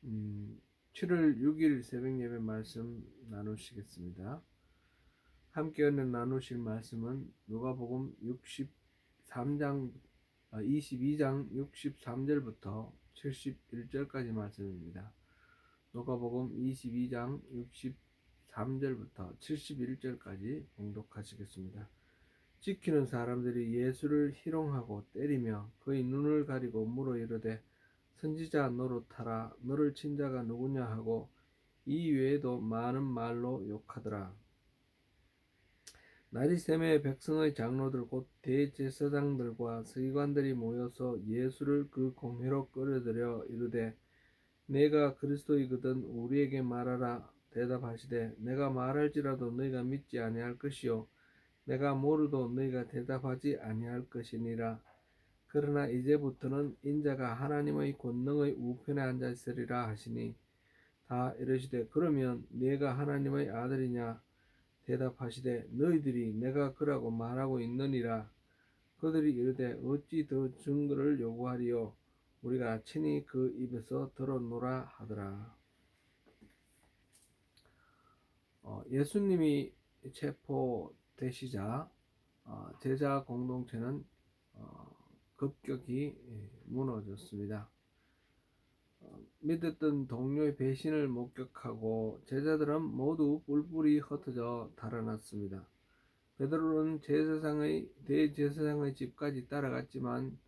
7월 6일 새벽 예배 말씀 나누시겠습니다. 함께 은혜 나누실 말씀은 누가복음 22장 63절부터 71절까지 말씀입니다. 누가복음 22장 63절부터 71절까지 봉독하시겠습니다. 지키는 사람들이 예수를 희롱하고 때리며 그의 눈을 가리고 물어 이르되 선지자 노릇하라, 너를 친 자가 누구냐 하고 이 외에도 많은 말로 욕하더라. 날이 새매 백성의 장로들 곧 대제사장들과 서기관들이 모여서 예수를 그 공회로 끌어들여 이르되 내가 그리스도이거든 우리에게 말하라. 대답하시되 내가 말할지라도 너희가 믿지 아니할 것이요 내가 모르도 너희가 대답하지 아니할 것이니라. 그러나 이제부터는 인자가 하나님의 권능의 우편에 앉아 있으리라 하시니 다 이르시되 그러면 네가 하나님의 아들이냐 대답하시되 너희들이 내가 그라고 말하고 있느니라. 그들이 이르되 어찌 더 증거를 요구하리요 우리가 친히 그 입에서 들었노라 하더라. 예수님이 체포되시자 제자 공동체는 급격히 무너졌습니다. 믿었던 동료의 배신을 목격하고 제자들은 모두 뿔뿔이 흩어져 달아났습니다. 베드로는 대제사장의 집까지 따라갔지만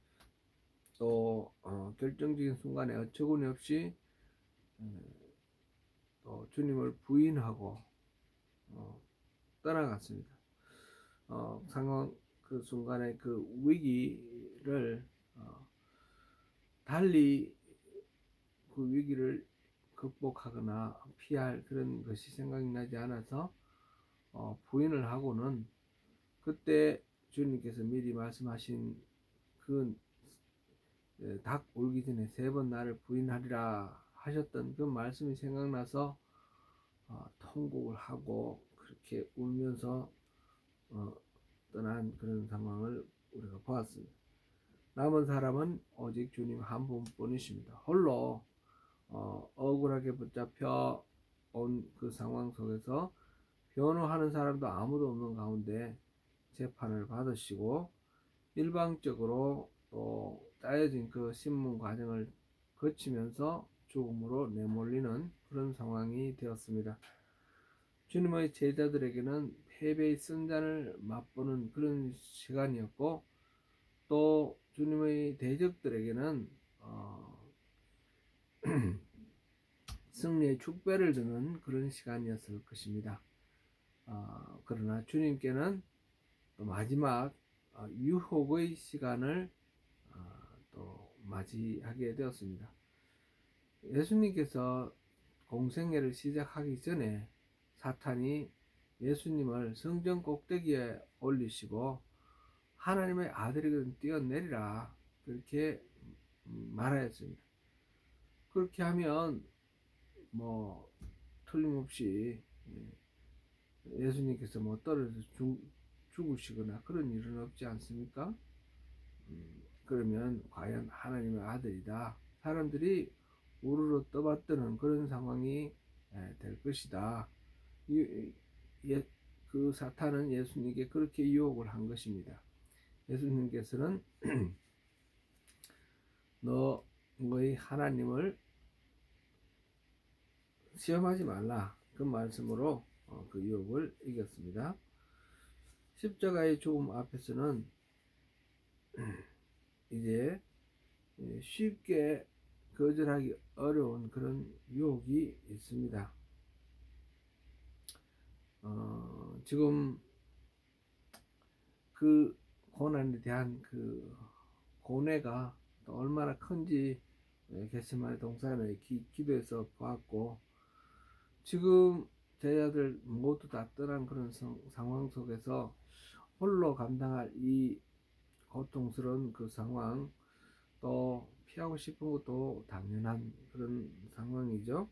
또 결정적인 순간에 어처구니 없이 또 주님을 부인하고 떠나갔습니다. 상황 그 순간에 그 위기를 달리 그 위기를 극복하거나 피할 그런 것이 생각이 나지 않아서 부인을 하고는 그때 주님께서 미리 말씀하신 그 닭 울기 전에 3번 나를 부인하리라 하셨던 그 말씀이 생각나서 통곡을 하고 그렇게 울면서 떠난 그런 상황을 우리가 보았습니다. 남은 사람은 오직 주님 한 분뿐이십니다. 홀로 억울하게 붙잡혀 온 그 상황 속에서 변호하는 사람도 아무도 없는 가운데 재판을 받으시고 일방적으로 또 짜여진 그 신문 과정을 거치면서 죽음으로 내몰리는 그런 상황이 되었습니다. 주님의 제자들에게는 패배의 쓴잔을 맛보는 그런 시간이었고 또 주님의 대적들에게는 승리의 축배를 드는 그런 시간이었을 것입니다. 그러나 주님께는 또 마지막 유혹의 시간을 또 맞이하게 되었습니다. 예수님께서 공생애를 시작하기 전에 사탄이 예수님을 성전 꼭대기에 올리시고 하나님의 아들이거든 뛰어내리라 그렇게 말하였습니다. 그렇게 하면 뭐 틀림없이 예수님께서 뭐 떨어져 죽으시거나 그런 일은 없지 않습니까? 그러면 과연 하나님의 아들이다. 사람들이 우르르 떠받드는 그런 상황이 될 것이다. 그 사탄은 예수님께 그렇게 유혹을 한 것입니다. 예수님께서는 너의 하나님을 시험하지 말라. 그 말씀으로 그 유혹을 이겼습니다. 십자가의 죽음 앞에서는 이제 쉽게 거절하기 어려운 그런 유혹이 있습니다. 지금 그 고난에 대한 그 고뇌가 또 얼마나 큰지 겟세마네 동산의 기도에서 보았고 지금 제자들 모두 다 떠난 그런 상황 속에서 홀로 감당할 이 고통스러운 그 상황 또 피하고 싶은 것도 당연한 그런 상황이죠.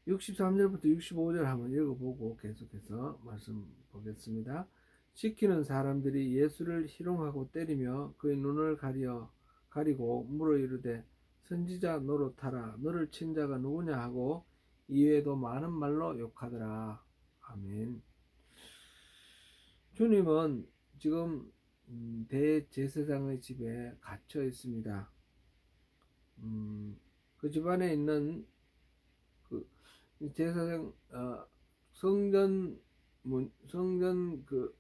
63절부터 65절 한번 읽어보고 계속해서 말씀 보겠습니다. 지키는 사람들이 예수를 희롱하고 때리며 그의 눈을 가리고 물어 이르되 선지자 노릇하라. 너를 친 자가 누구냐 하고 이외에도 많은 말로 욕하더라. 아멘. 주님은 지금 대제사장의 집에 갇혀 있습니다. 그 집안에 있는 그 제사장 성전 그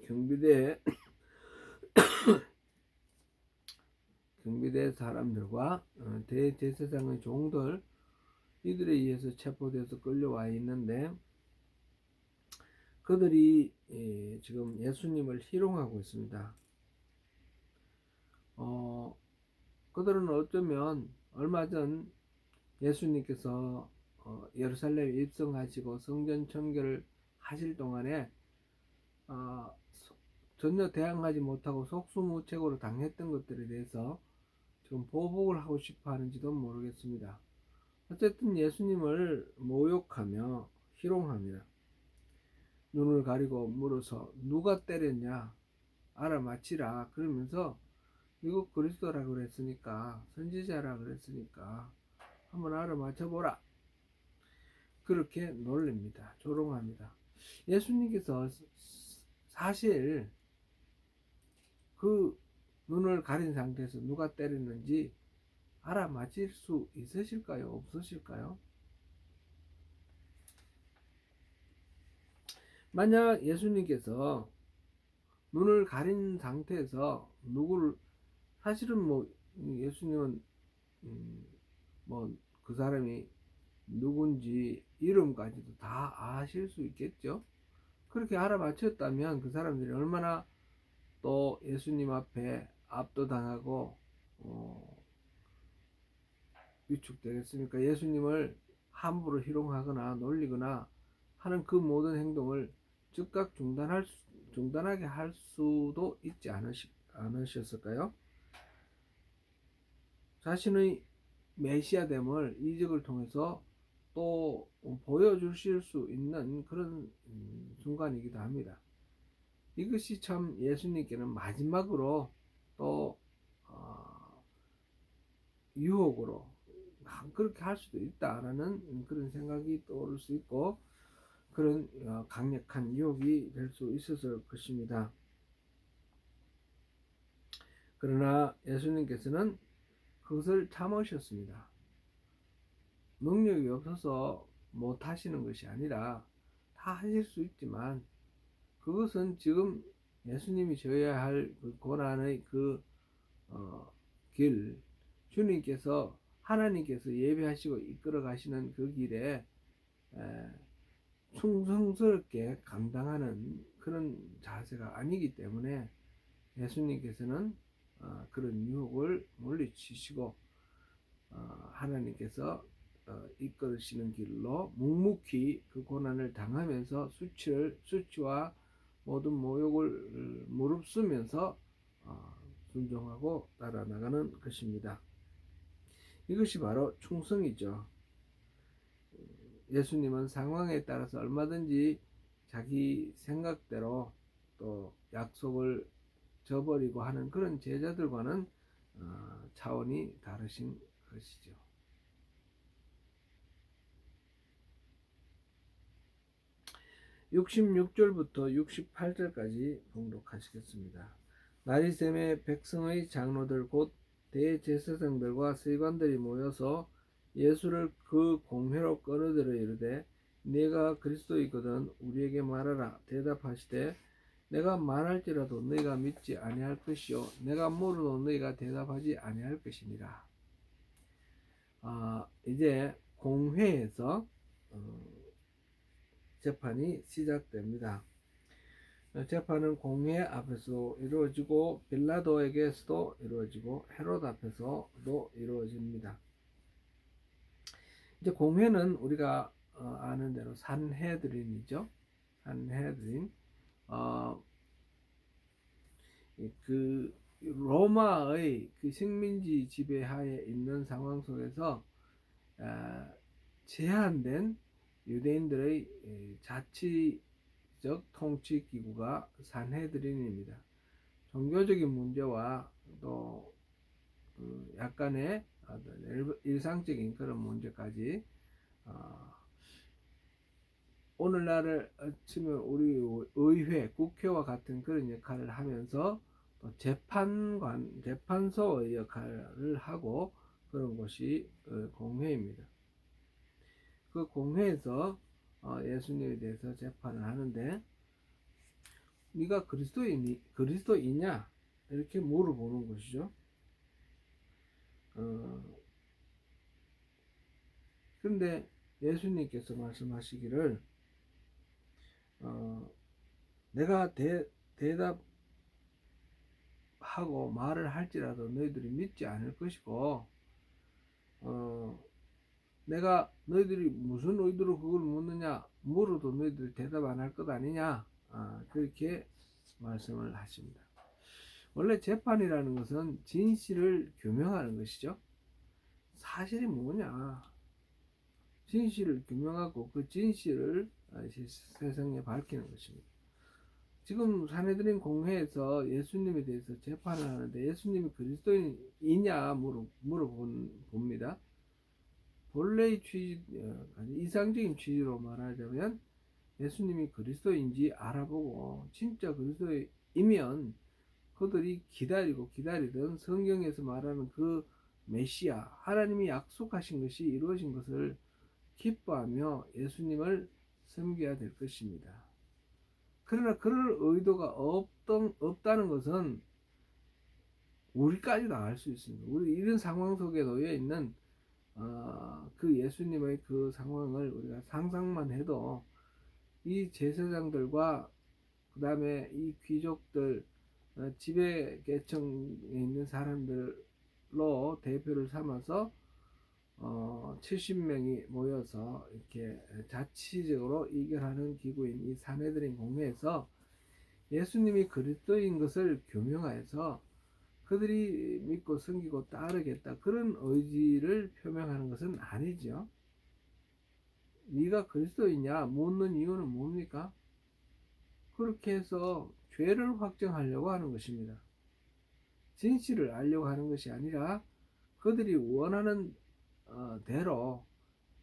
경비대 사람들과 대제사장의 종들 이들에 의해서 체포돼서 끌려와 있는데 그들이 지금 예수님을 희롱하고 있습니다. 그들은 어쩌면 얼마 전 예수님께서 예루살렘에 입성하시고 성전 청결을 하실 동안에 전혀 대항하지 못하고 속수무책으로 당했던 것들에 대해서 지금 보복을 하고 싶어 하는지도 모르겠습니다. 어쨌든 예수님을 모욕하며 희롱합니다. 눈을 가리고 물어서 누가 때렸냐 알아맞히라 그러면서 이거 그리스도라 그랬으니까 선지자라 그랬으니까 한번 알아맞혀보라 그렇게 놀립니다. 조롱합니다. 예수님께서 사실 그 눈을 가린 상태에서 누가 때렸는지 알아맞힐 수 있으실까요? 없으실까요? 만약 예수님께서 눈을 가린 상태에서 누구를 사실은 뭐 예수님은 뭐 그 사람이 누군지 이름까지도 다 아실 수 있겠죠. 그렇게 알아맞혔다면 그 사람들이 얼마나 또 예수님 앞에 압도당하고 위축되겠습니까? 예수님을 함부로 희롱하거나 놀리거나 하는 그 모든 행동을 즉각 중단하게 할 수도 있지 않으셨을까요? 자신의 메시아됨을 이적을 통해서 또 보여주실 수 있는 그런 순간이기도 합니다. 이것이 참 예수님께는 마지막으로 또 유혹으로 그렇게 할 수도 있다라는 그런 생각이 떠오를 수 있고 그런 강력한 유혹이 될 수 있었을 것입니다. 그러나 예수님께서는 그것을 참으셨습니다. 능력이 없어서 못 하시는 것이 아니라 다 하실 수 있지만 그것은 지금 예수님이 져야 할 그 고난의 그 길, 주님께서 하나님께서 예배하시고 이끌어 가시는 그 길에 충성스럽게 감당하는 그런 자세가 아니기 때문에 예수님께서는 그런 유혹을 물리치시고 하나님께서 이끌으시는 길로 묵묵히 그 고난을 당하면서 수치와 모든 모욕을 무릅쓰면서 순종하고 따라나가는 것입니다. 이것이 바로 충성이죠. 예수님은 상황에 따라서 얼마든지 자기 생각대로 또 약속을 저버리고 하는 그런 제자들과는 차원이 다르신 것이죠. 66절부터 68절까지 봉독하시겠습니다. 나리샘의 백성의 장로들 곧 대제사장들과 서기관들이 모여서 예수를 그 공회로 끌어들여 이르되 네가 그리스도이거든 우리에게 말하라. 대답하시되 내가 말할지라도 너희가 믿지 아니할 것이요 내가 물어도 너희가 대답하지 아니할 것이니라. 이제 공회에서 재판이 시작됩니다. 재판은 공회 앞에서 이루어지고 빌라도에게서도 이루어지고 헤롯 앞에서도 이루어집니다. 이제 공회는 우리가 아는 대로 산헤드린이죠. 산헤드린. 그 로마의 그 식민지 지배하에 있는 상황 속에서 제한된 유대인들의 자치적 통치 기구가 산헤드린입니다. 종교적인 문제와 또 약간의 어떤 일상적인 그런 문제까지 오늘날을 치면 우리 의회, 국회와 같은 그런 역할을 하면서 또 재판소의 역할을 하고 그런 곳이 공회입니다. 그 공회에서 예수님에 대해서 재판을 하는데 네가 그리스도이냐 이렇게 물어보는 것이죠. 그런데 예수님께서 말씀하시기를 내가 대답하고 말을 할지라도 너희들이 믿지 않을 것이고 내가 너희들이 무슨 의도로 그걸 묻느냐 물어도 너희들이 대답 안 할 것 아니냐 그렇게 말씀을 하십니다. 원래 재판이라는 것은 진실을 규명하는 것이죠. 사실이 뭐냐 진실을 규명하고 그 진실을 세상에 밝히는 것입니다. 지금 사내들인 공회에서 예수님에 대해서 재판을 하는데 예수님이 그리스도인이냐 물어봅니다. 본래의 취지, 이상적인 취지로 말하자면 예수님이 그리스도인지 알아보고 진짜 그리스도이면 그들이 기다리던 성경에서 말하는 그 메시아 하나님이 약속하신 것이 이루어진 것을 기뻐하며 예수님을 섬겨야 될 것입니다. 그러나 그럴 의도가 없다는 것은 우리까지도 알 수 있습니다. 우리 이런 상황 속에 놓여 있는 그 예수님의 그 상황을 우리가 상상만 해도 이 제사장들과 그 다음에 이 귀족들 지배 계층에 있는 사람들로 대표를 삼아서 70명이 모여서 이렇게 자치적으로 의결하는 기구인 이 사내들인 공회에서 예수님이 그리스도인 것을 규명하여서 그들이 믿고 섬기고 따르겠다 그런 의지를 표명하는 것은 아니죠. 네가 그리스도이냐 묻는 이유는 뭡니까? 그렇게 해서 죄를 확정하려고 하는 것입니다. 진실을 알려고 하는 것이 아니라 그들이 원하는 대로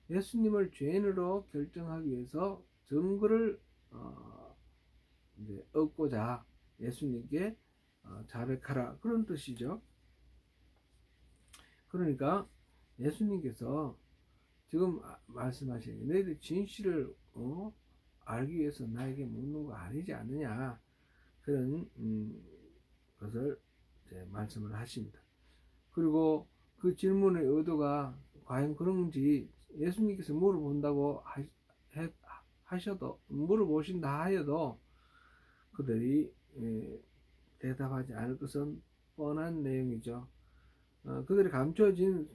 예수님을 죄인으로 결정하기 위해서 증거를 이제 얻고자 예수님께 자백하라 그런 뜻이죠. 그러니까 예수님께서 지금 말씀하시는 너희들 진실을 알기 위해서 나에게 묻는 거 아니지 않느냐 그런 것을 이제 말씀을 하십니다. 그리고 그 질문의 의도가 과연 그런지 예수님께서 물어본다고 하셔도 물어보신다 하여도 그들이 대답하지 않을 것은 뻔한 내용이죠. 그들이 감춰진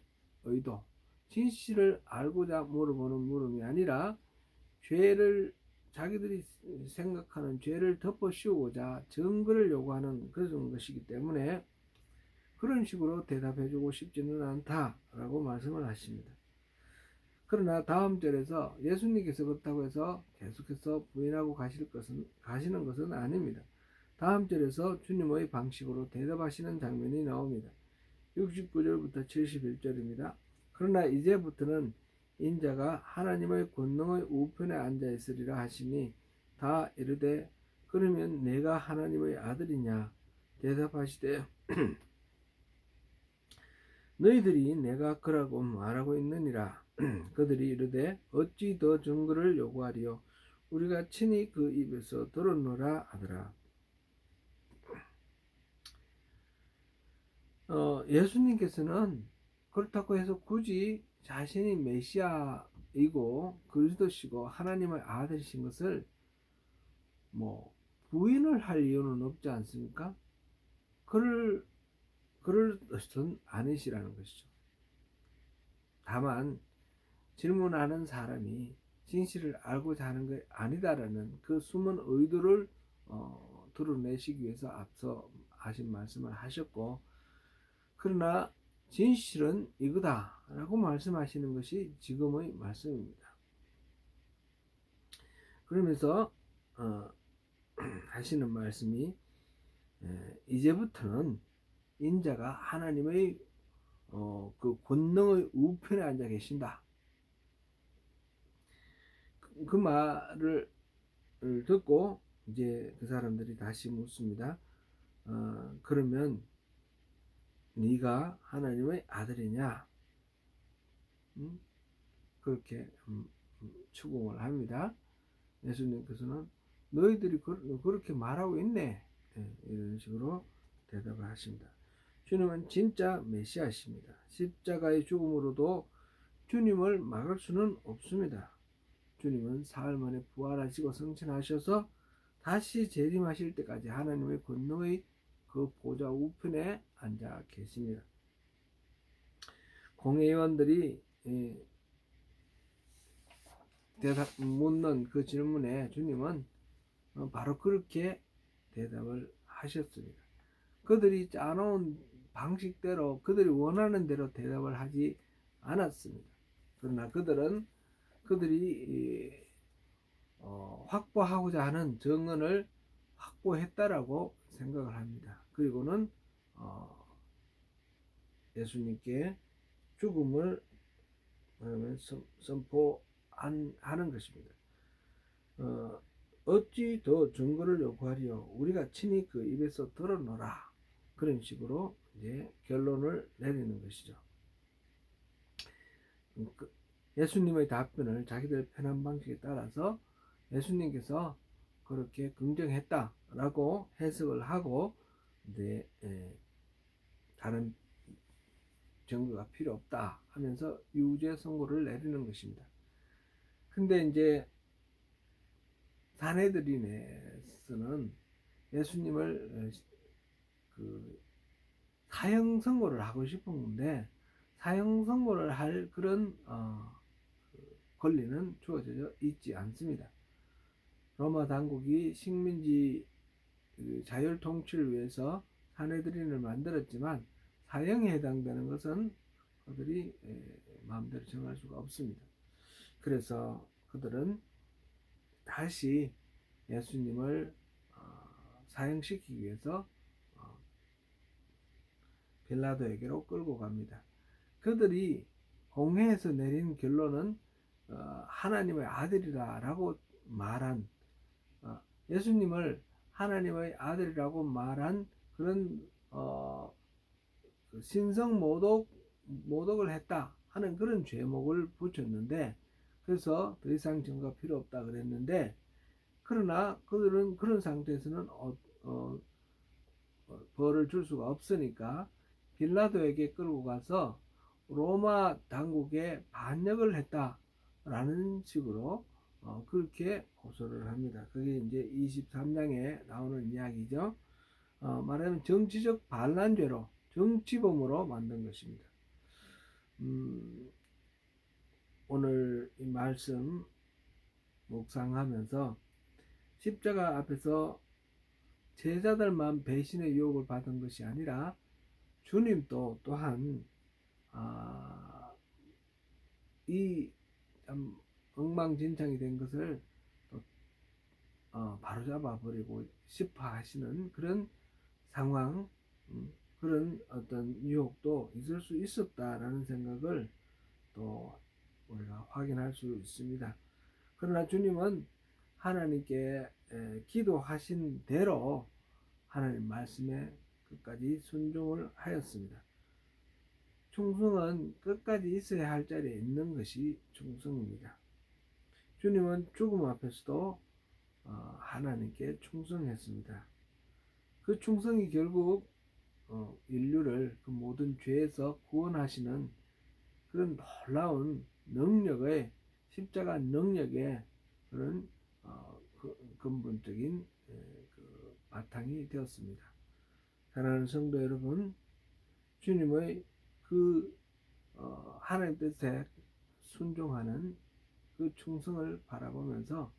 의도, 진실을 알고자 물어보는 물음이 아니라 자기들이 생각하는 죄를 덮어 씌우고자 증거를 요구하는 그런 것이기 때문에 그런 식으로 대답해주고 싶지는 않다라고 말씀을 하십니다. 그러나 다음 절에서 예수님께서 그렇다고 해서 계속해서 부인하고 가시는 것은 아닙니다. 다음 절에서 주님의 방식으로 대답하시는 장면이 나옵니다. 69절부터 71절입니다. 그러나 이제부터는 인자가 하나님의 권능의 우편에 앉아 있으리라 하시니 다 이르되 그러면 내가 하나님의 아들이냐 대답하시되 너희들이 내가 그라고 말하고 있느니라. 그들이 이르되 어찌 더 증거를 요구하리요 우리가 친히 그 입에서 들었노라 하더라. 예수님께서는 그렇다고 해서 굳이 자신이 메시아이고 그리스도시고 하나님의 아들이신 것을 부인을 할 이유는 없지 않습니까? 그럴 것은 아니시라는 것이죠. 다만 질문하는 사람이 진실을 알고자 하는 게 아니다라는 그 숨은 의도를 드러내시기 위해서 앞서 하신 말씀을 하셨고 그러나 진실은 이거다 라고 말씀하시는 것이 지금의 말씀입니다. 그러면서 하시는 말씀이 이제부터는 인자가 하나님의 그 권능의 우편에 앉아 계신다. 그 말을 듣고 이제 그 사람들이 다시 묻습니다. 그러면 네가 하나님의 아들이냐? 그렇게 추궁을 합니다. 예수님께서는 너희들이 그렇게 말하고 있네. 이런 식으로 대답을 하십니다. 주님은 진짜 메시아십니다. 십자가의 죽음으로도 주님을 막을 수는 없습니다. 주님은 사흘 만에 부활하시고 승천하셔서 다시 재림하실 때까지 하나님의 권능의 그 보좌 우편에 앉아 계십니다. 공회의원들이 묻는 그 질문에 주님은 바로 그렇게 대답을 하셨습니다. 그들이 짜놓은 방식대로 그들이 원하는 대로 대답을 하지 않았습니다. 그러나 그들이 확보하고자 하는 정언을 확보했다라고 생각을 합니다. 그리고는 예수님께 죽음을 선포하는 것입니다. 어찌 더 증거를 요구하리요? 우리가 친히 그 입에서 들어노라. 그런 식으로 이제 결론을 내리는 것이죠. 예수님의 답변을 자기들 편한 방식에 따라서 예수님께서 그렇게 긍정했다라고 해석을 하고 이제 다른 증거가 필요 없다 하면서 유죄 선고를 내리는 것입니다. 근데 이제 사내들인에서는 예수님을 그 사형 선고를 하고 싶은 건데 사형 선고를 할 그런 권리는 주어져 있지 않습니다. 로마 당국이 식민지 자율 통치를 위해서 사내들인을 만들었지만 사형에 해당되는 것은 그들이 마음대로 정할 수가 없습니다. 그래서 그들은 다시 예수님을 사형시키기 위해서 빌라도에게로 끌고 갑니다. 그들이 공회에서 내린 결론은 하나님의 아들이라고 말한 예수님을 하나님의 아들이라고 말한 그런 신성 모독을 했다 하는 그런 죄목을 붙였는데 그래서 더 이상 증거가 필요 없다 그랬는데 그러나 그들은 그런 상태에서는 벌을 줄 수가 없으니까 빌라도에게 끌고 가서 로마 당국에 반역을 했다라는 식으로 그렇게 고소를 합니다. 그게 이제 23장에 나오는 이야기죠. 말하자면 정치적 반란죄로 정치범으로 만든 것입니다. 오늘 이 말씀 묵상하면서 십자가 앞에서 제자들만 배신의 유혹을 받은 것이 아니라 주님도 또한 이 참 엉망진창이 된 것을 바로잡아 버리고 싶어 하시는 그런 상황, 그런 어떤 유혹도 있을 수 있었다라는 생각을 또 우리가 확인할 수 있습니다. 그러나 주님은 하나님께 기도하신 대로 하나님 말씀에 끝까지 순종을 하였습니다. 충성은 끝까지 있어야 할 자리에 있는 것이 충성입니다. 주님은 죽음 앞에서도 하나님께 충성했습니다. 그 충성이 결국 인류를 그 모든 죄에서 구원하시는 그런 놀라운 능력의 십자가 능력의 그런 근본적인 그 바탕이 되었습니다. 사랑하는 성도 여러분, 주님의 그 하나님 뜻에 순종하는 그 충성을 바라보면서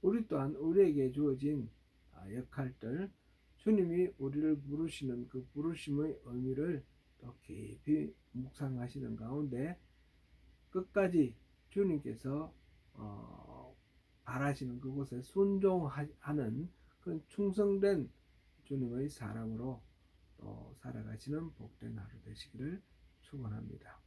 우리 또한 우리에게 주어진 역할들, 주님이 우리를 부르시는 그 부르심의 의미를 또 깊이 묵상하시는 가운데 끝까지 주님께서 바라시는 그곳에 순종하는 그런 충성된 주님의 사람으로 또 살아가시는 복된 하루 되시기를 축원합니다.